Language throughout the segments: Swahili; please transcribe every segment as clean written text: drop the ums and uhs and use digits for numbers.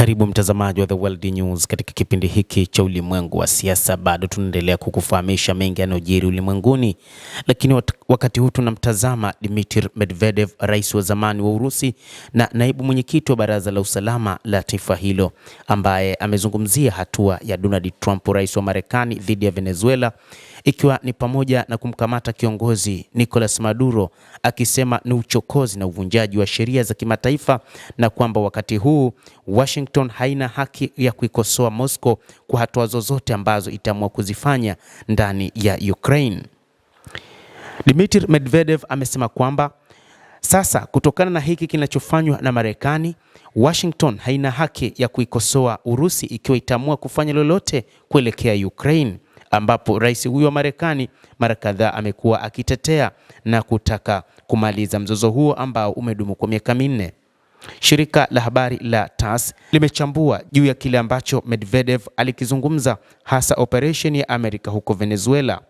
Karibu mtazamaji wa The World News katika kipindi hiki cha ulimwengu wa siasa. Bado tunaendelea kukufahamisha mengi yanayojiri ulimwenguni, lakini wakati huu tunamtazama Dmitry Medvedev, rais wa zamani wa Urusi na naibu mwenyekiti wa Baraza la Usalama la taifa hilo, ambaye amezungumzia hatua ya Donald Trump, rais wa Marekani, dhidi ya Venezuela, ikiwa ni pamoja na kumkamata kiongozi Nicolas Maduro, akisema ni uchokozi na uvunjaji wa sheria za kimataifa, na kwamba wakati huu Washington haina haki ya kuikosoa Moscow kwa hatua zozote ambazo itaamua kuzifanya ndani ya Ukraine. Dmitry Medvedev amesema kwamba sasa, kutokana na hiki kinachofanywa na Marekani, Washington haina haki ya kuikosoa Urusi ikiwa itaamua kufanya lolote kuelekea Ukraine, ambapo rais huyo wa Marekani mara kadhaa amekuwa akitetea na kutaka kumaliza mzozo huo ambao umedumu kwa miaka minne. Shirika la habari la TASS limechambua juu ya kile ambacho Medvedev alikizungumza, hasa operation ya Amerika huko Venezuela.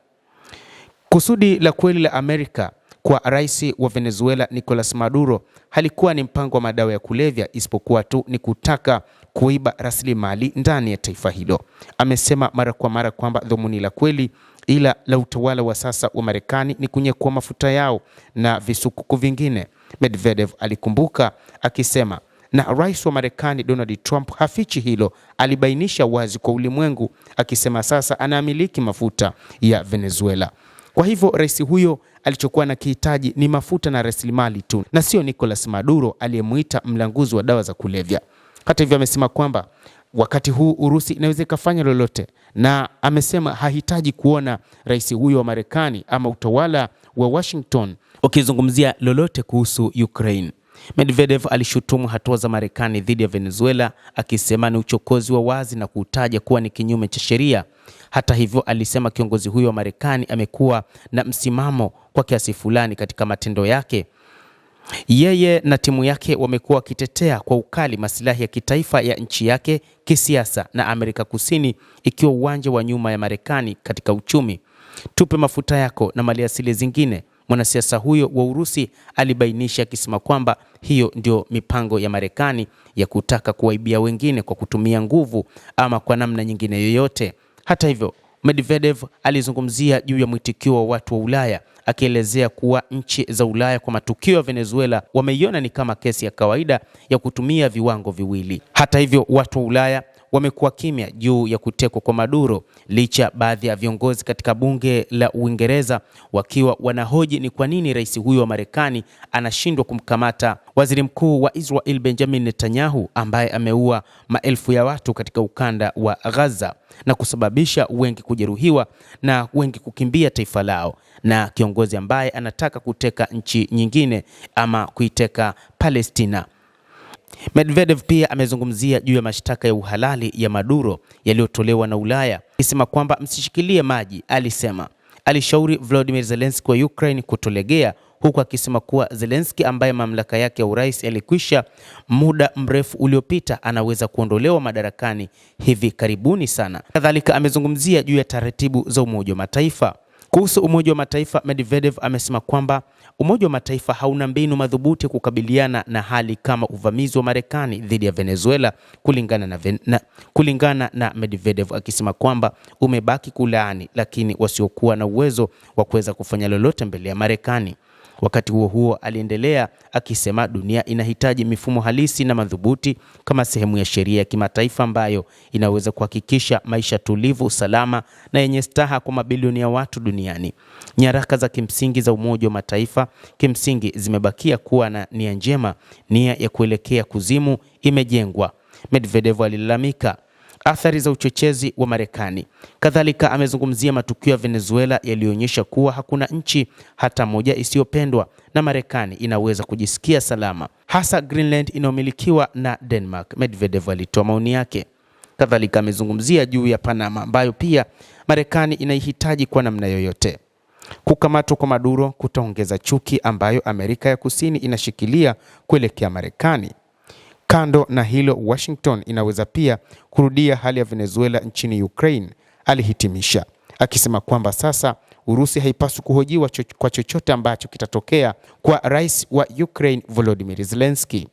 Kusudi la kweli la Amerika kwa rais wa Venezuela Nicolas Maduro halikuwa ni mpango wa madawa ya kulevya, isipokuwa tu ni kutaka kuiba rasilimali ndani ya taifa hilo. Amesema mara kwa mara kwamba dhumuni la kweli ila la utawala wa sasa wa Marekani ni kunyakua mafuta yao na visukuku vingine. Medvedev alikumbuka akisema, na rais wa Marekani Donald Trump hafichi hilo, alibainisha wazi kwa ulimwengu akisema sasa anamiliki mafuta ya Venezuela. Kwa hivyo rais huyo alichokuwa na kihitaji ni mafuta na rasilimali tu, na sio Nicolas Maduro aliyemuita mlanguzi wa dawa za kulevya. Hata hivyo amesema kwamba wakati huu Urusi inaweza kufanya lolote, na amesema hahitaji kuona rais huyo wa Marekani ama utawala wa Washington ukizungumzia lolote kuhusu Ukraine. Medvedev alishutumu hatua za Marekani dhidi ya Venezuela akisema ni uchokozi wa wazi na kutaja kuwa ni kinyume cha sheria. Hata hivyo alisema kiongozi huyo wa Marekani amekuwa na msimamo kwa kiasi fulani katika matendo yake. Yeye na timu yake wamekuwa wakitetea kwa ukali maslahi ya kitaifa ya nchi yake kisiasa, na Amerika Kusini ikiwa uwanja wa nyuma ya Marekani katika uchumi. Tupe mafuta yako na maliasili zingine, mwanasiasa huyo wa Urusi alibainisha akisema kwamba hiyo ndio mipango ya Marekani ya kutaka kuwaibia wengine kwa kutumia nguvu ama kwa namna nyingine yoyote. Hata hivyo Medvedev alizungumzia juu ya mwitikio wa watu wa Ulaya, akielezea kuwa nchi za Ulaya kwa matukio ya Venezuela wameiona ni kama kesi ya kawaida ya kutumia viwango viwili. Hata hivyo watu wa Ulaya wamekuwa kimya juu ya kutekwa kwa Maduro, licha baadhi ya viongozi katika bunge la Uingereza wakiwa wanahoji ni kwa nini rais huyo wa Marekani anashindwa kumkamata waziri mkuu wa Israel Benjamin Netanyahu, ambaye ameua maelfu ya watu katika ukanda wa Gaza na kusababisha wengi kujeruhiwa na wengi kukimbia taifa lao, na kiongozi ambaye anataka kuteka nchi nyingine ama kuiteka Palestina. Medvedev pia amezungumzia juu ya mashtaka ya uhalali ya Maduro yaliyotolewa na Ulaya, akisema kwamba msishikilie maji. Alisema alishauri Volodymyr Zelensky wa Ukraine kutolegea, huku akisema kuwa Zelensky ambaye mamlaka yake ya urais yalikwisha muda mrefu uliopita anaweza kuondolewa madarakani hivi karibuni sana. Kadhalika amezungumzia juu ya taratibu za Umoja wa Mataifa. Kuhusu Umoja wa Mataifa, Medvedev amesema kwamba Umoja wa Mataifa hauna mbinu madhubuti kukabiliana na hali kama uvamizi wa Marekani dhidi ya Venezuela, kulingana na Medvedev, akisema kwamba umebaki kulaani, lakini wasiokuwa na uwezo wa kuweza kufanya lolote mbele ya Marekani. Wakati huo huo aliendelea akisema dunia inahitaji mifumo halisi na madhubuti kama sehemu ya sheria ya kimataifa ambayo inaweza kuhakikisha maisha tulivu, salama na yenye staha kwa mabilioni ya watu duniani. Nyaraka za kimsingi za Umoja wa Mataifa kimsingi zimebakia kuwa na nia njema, nia ya kuelekea kuzimu imejengwa, Medvedev alilalamika. Athari za uchochezi wa Marekani. Kadhalika amezungumzia matukio ya Venezuela yaliyoonyesha kuwa hakuna nchi hata moja isiyopendwa na Marekani inaweza kujisikia salama, hasa Greenland inayomilikiwa na Denmark. Medvedev alitoa maoni yake. Kadhalika amezungumzia juu ya Panama ambayo pia Marekani inaihitaji kwa namna yoyote. Kukamatwa kwa Maduro kutaongeza chuki ambayo Amerika ya Kusini inashikilia kuelekea Marekani. Kando na hilo, Washington inaweza pia kurudia hali ya Venezuela nchini Ukraine, alihitimisha, akisema kwamba sasa Urusi haipaswi kuhojiwa kwa chochote ambacho kitatokea kwa rais wa Ukraine Volodymyr Zelensky.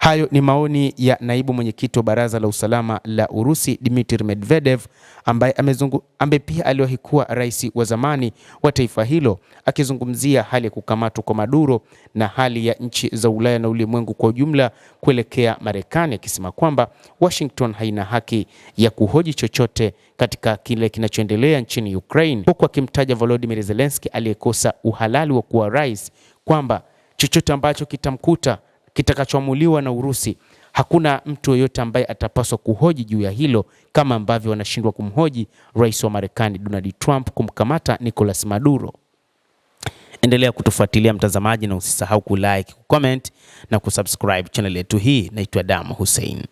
Hayo ni maoni ya naibu mwenyekiti wa Baraza la Usalama la Urusi Dmitry Medvedev, ambaye pia aliwahi kuwa rais wa zamani wa taifa hilo, akizungumzia hali ya kukamatwa kwa Maduro na hali ya nchi za Ulaya na ulimwengu kwa ujumla kuelekea Marekani, akisema kwamba Washington haina haki ya kuhoji chochote katika kile kinachoendelea nchini Ukraine, huku akimtaja Volodymyr Zelensky aliyekosa uhalali wa kuwa rais, kwamba chochote ambacho kitamkuta kitakachoamuliwa na Urusi, hakuna mtu yeyote ambaye atapaswa kuhoji juu ya hilo, kama ambavyo wanashindwa kumhoji rais wa Marekani Donald Trump kumkamata Nicolas Maduro. Endelea kutufuatilia mtazamaji, na usisahau kulike, kucomment na kusubscribe channel yetu hii. Naitwa Damu Hussein.